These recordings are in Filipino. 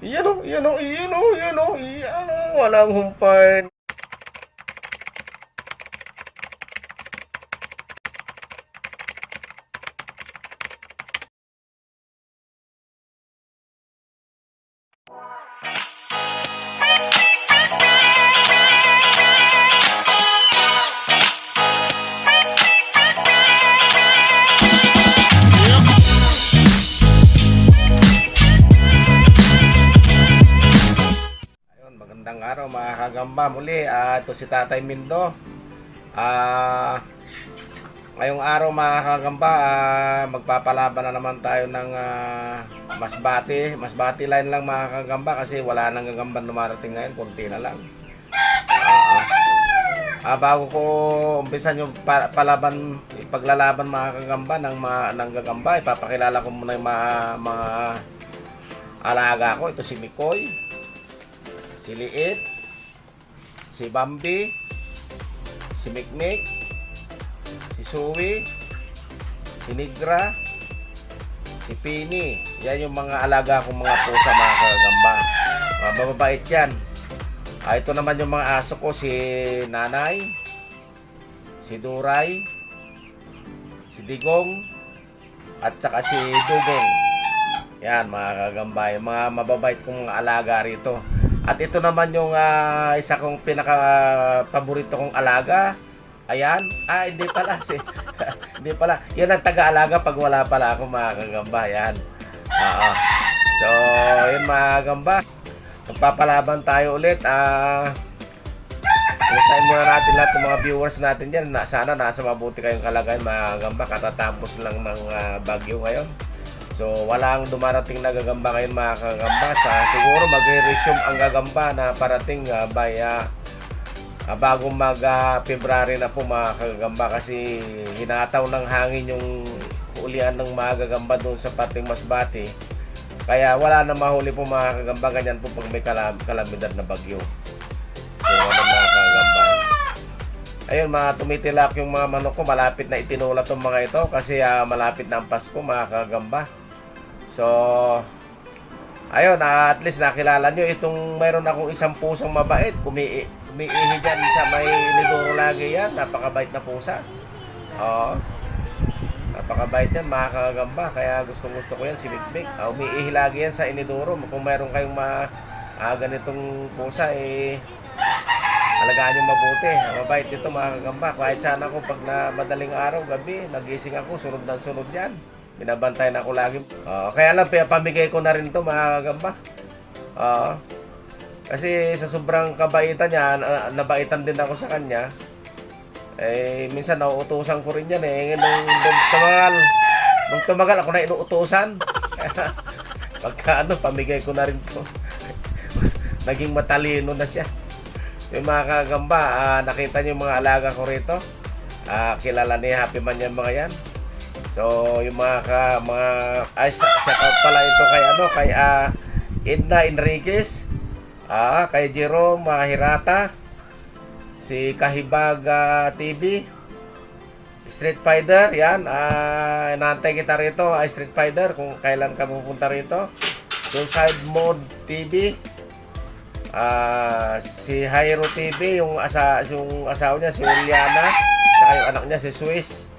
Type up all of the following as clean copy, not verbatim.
Yan o, yan o, yan o, yan o, yan o, walang humpay. Ayun, magandang araw mga kagamba muli. Ito si Tatay Mindo. Ngayong araw mga kagamba, magpapalaban na naman tayo ng masbate. Masbate line lang mga kagamba kasi wala nang gagamban dumarating ngayon, konti na lang. Bago ko umpisan yung paglalaban mga kagamba ng gagamba, ipapakilala ko muna yung mga alaga ko. Ito si Mikoy, si Liit, si Bambi, si Mikmik, si Suwi, si Nigra, si Pini. Yan yung mga alaga kong mga pusa mga kagamba. Mababait yan. Ito naman yung mga aso ko, si Nanay, si Duray, si Digong, at saka si Dugong. Yan mga kagamba, yung mga mababait kong mga alaga rito. At ito naman yung isa kong pinaka-paborito kong alaga. Ayan. Hindi pala. Hindi pala. Yan ang taga-alaga pag wala pala ako mga kagamba. Yan. So, yun mga kagamba. Magpapalaban tayo ulit. Kumustahin muna natin lahat ng mga viewers natin dyan. Sana nasa mabuti kayong kalagayan mga kagamba. Katatapos lang ng bagyo ngayon. So, walang dumarating na gagamba ngayon mga kagamba. Siguro magre-resume ang gagamba na parating bago mag-February na po mga kagamba, kasi hinataw ng hangin yung ulian ng mga gagamba doon sa pating Masbate. Kaya wala na mahuli po mga kagamba. Ganyan po pag may kalamidad na bagyo. So, mga kagamba. Ayun, mga tumitilak yung mga manok ko. Malapit na itinula tong mga ito kasi malapit na ang Pasko mga kagamba. So, ayun, at least nakilala nyo itong mayroon akong isang pusang mabait. Umiihi dyan sa may inidoro lagi yan. Napakabait na pusa. Napakabait yan mga kagamba. Kaya gustong gusto ko yan, si Mikmik. Umiihi lagi yan sa inidoro. Kung mayroon kayong ganitong pusa, alagaan nyo mabuti. Mabait ito mga kagamba. Kahit sana ako pag na madaling araw, gabi, nagising ako, sunod ng sunod yan. Binabantayan ako lagi. Kaya lang, pamigay ko na rin to mga kagamba. Kasi sa sobrang kabaitan niya, nabaitan din ako sa kanya. Minsan nauutusan ko rin yan nung tumagal ako na inuutusan. Pagka pamigay ko na rin to. Naging matalino na siya. Yung mga kagamba, nakita niyo yung mga alaga ko rito. Kilala ni Happy Man yan mga yan. So, yung shout out pala ito kay Edna Enriquez, kay Jerome Hirata, si Kahibag TV, Street Fighter, yan, inaantay kita rito, Street Fighter, kung kailan ka pupunta rito. Suicide Mode TV, si Jairo TV, yung asawa niya, si Juliana, saka yung anak niya, si Swiss.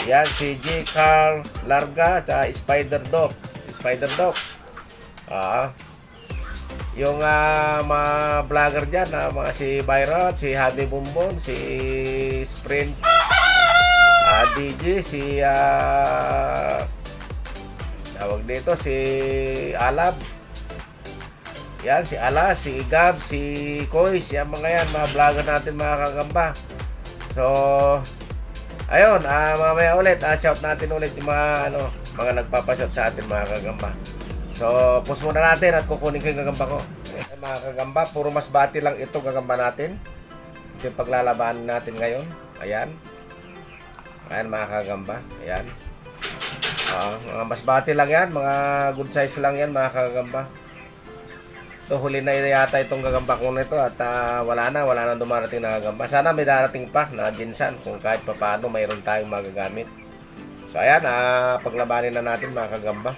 Yan, si J. Carl Larga sa Spider Dog. Yung mga vlogger dyan, mga si Byron, si Javi Bumbon, si Sprint, DJ, si tawag dito, si Alab. Yan, si Ala, si Gab, si Kois. Yan mga vlogger natin mga kagamba. So, ayun, mamaya ulit, shout natin ulit yung mga nagpapashout sa atin mga kagamba. So, pause muna natin at kukunin ko yung gagamba ko. Mga kagamba, puro masbate lang ito gagamba natin. Ito yung paglalabanan natin ngayon. Ayan. Ayan mga kagamba. Ayan. Mga masbate lang yan, mga good size lang yan mga kagamba. Ito, huli na yata itong gagamba ko nito at wala na dumarating na gagamba. Sana may darating pa na ginsan kung kahit paano mayroon tayong magagamit. So ayan, paglabanin na natin mga kagamba.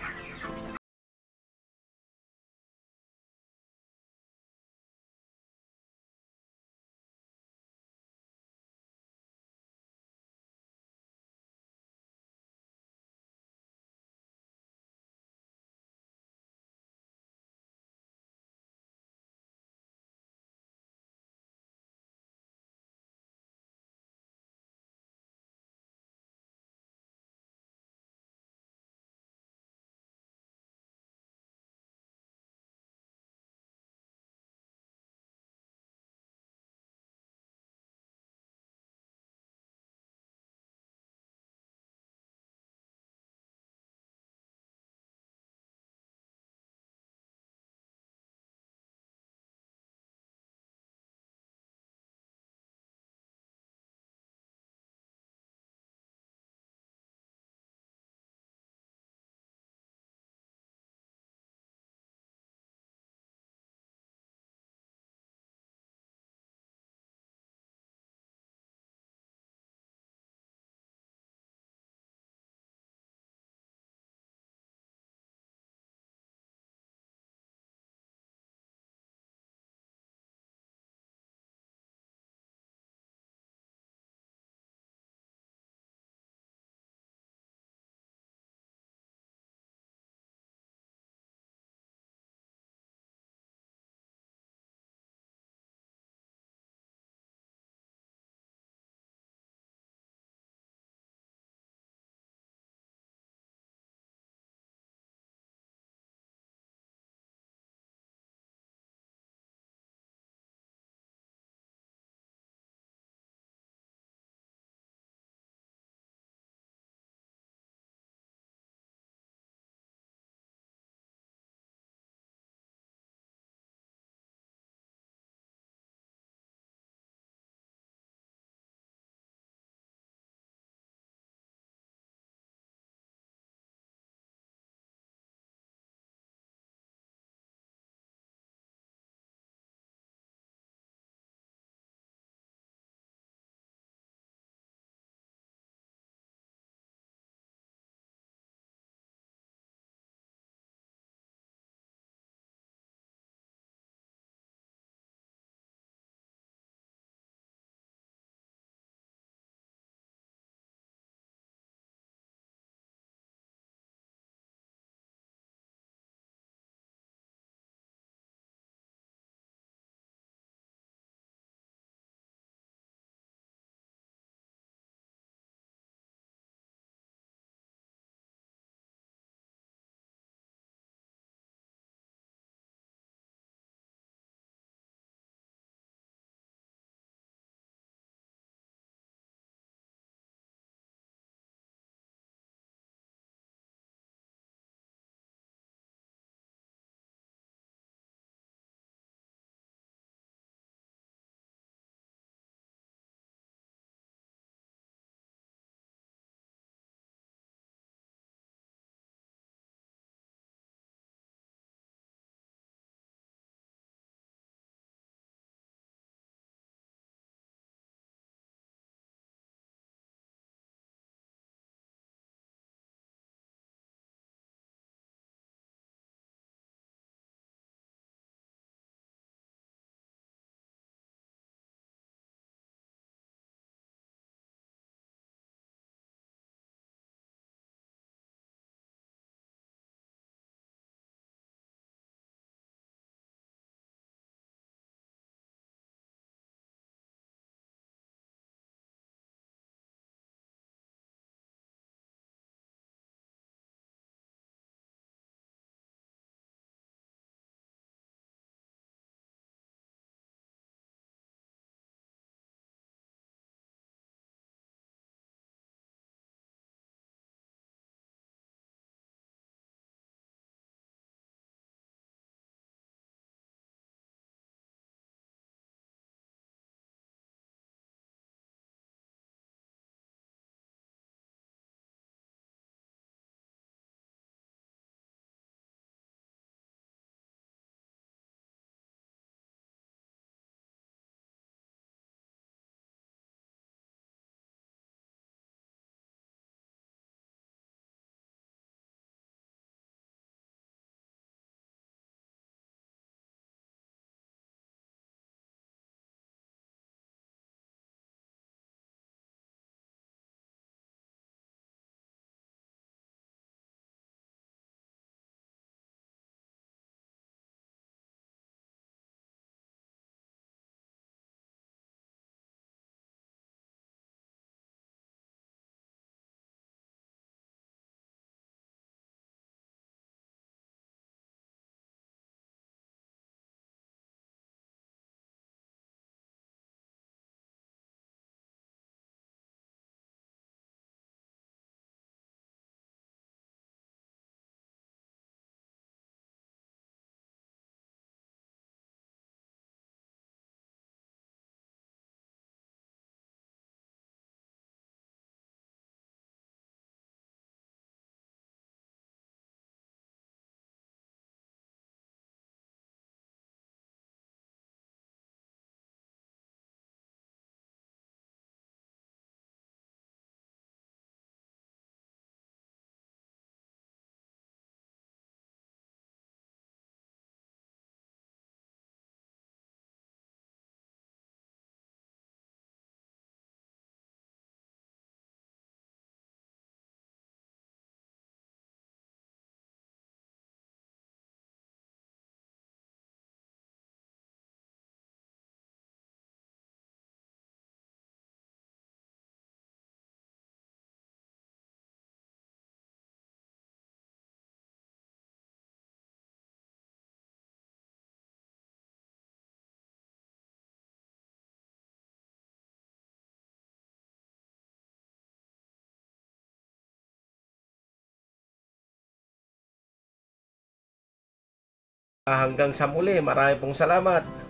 Hanggang sa muli, marami pong salamat.